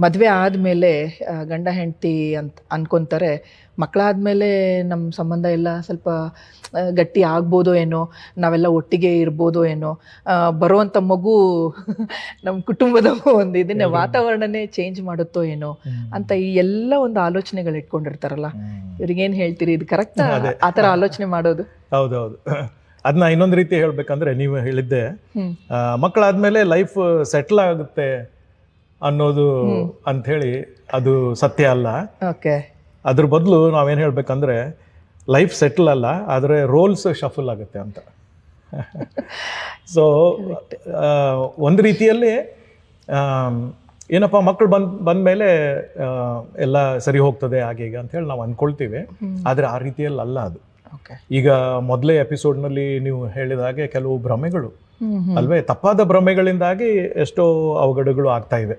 ಮದುವೆ ಆದಮೇಲೆ ಗಂಡ ಹೆಂಡತಿ ಅಂತ ಅನ್ಕೊತಾರೆ, ಮಕ್ಕಳಾದಮೇಲೆ ನಮ್ಮ ಸಂಬಂಧ ಎಲ್ಲ ಸ್ವಲ್ಪ ಗಟ್ಟಿ ಆಗ್ಬೋದೋ ಏನೋ, ನಾವೆಲ್ಲ ಒಟ್ಟಿಗೆ ಇರ್ಬೋದೋ ಏನೋ, ಬರುವಂಥ ಮಗು ನಮ್ಮ ಕುಟುಂಬದ ಒಂದು ಇದನ್ನೇ ವಾತಾವರಣನೇ ಚೇಂಜ್ ಮಾಡುತ್ತೋ ಏನೋ ಅಂತ ಈ ಎಲ್ಲ ಒಂದು ಆಲೋಚನೆಗಳು ಇಟ್ಕೊಂಡಿರ್ತಾರಲ್ಲ, ಇವ್ರಿಗೇನು ಹೇಳ್ತೀರಿ? ಇದು ಕರೆಕ್ಟಾ ಆ ಥರ ಆಲೋಚನೆ ಮಾಡೋದು? ಹೌದೌದು. ಅದನ್ನ ಇನ್ನೊಂದು ರೀತಿ ಹೇಳ್ಬೇಕಂದ್ರೆ, ನೀವು ಹೇಳಿದ್ದೆ ಮಕ್ಕಳಾದ್ಮೇಲೆ ಲೈಫ್ ಸೆಟ್ಲ್ ಆಗುತ್ತೆ ಅನ್ನೋದು ಅಂಥೇಳಿ, ಅದು ಸತ್ಯ ಅಲ್ಲ. ಓಕೆ. ಅದ್ರ ಬದಲು ನಾವೇನು ಹೇಳ್ಬೇಕಂದ್ರೆ, ಲೈಫ್ ಸೆಟ್ಲ್ ಅಲ್ಲ, ಆದರೆ ರೋಲ್ಸ್ ಶಫಲ್ ಆಗುತ್ತೆ ಅಂತ. ಸೊ ಒಂದು ರೀತಿಯಲ್ಲಿ ಏನಪ್ಪ, ಮಕ್ಕಳು ಬಂದಮೇಲೆ ಎಲ್ಲ ಸರಿ ಹೋಗ್ತದೆ ಹಾಗೆ ಈಗ ಅಂತ ಹೇಳಿ ನಾವು ಅಂದ್ಕೊಳ್ತೀವಿ, ಆದರೆ ಆ ರೀತಿಯಲ್ಲಿ ಅಲ್ಲ ಅದು. ಈಗ ಮೊದಲೇ ಎಪಿಸೋಡ್ನಲ್ಲಿ ನೀವು ಹೇಳಿದ ಹಾಗೆ ಕೆಲವು ಭ್ರಮೆಗಳು ಅಲ್ವೇ, ತಪ್ಪಾದ ಭ್ರಮೆಗಳಿಂದಾಗಿ ಎಷ್ಟೋ ಅವಘಡಗಳು ಆಗ್ತಾ ಇವೆ.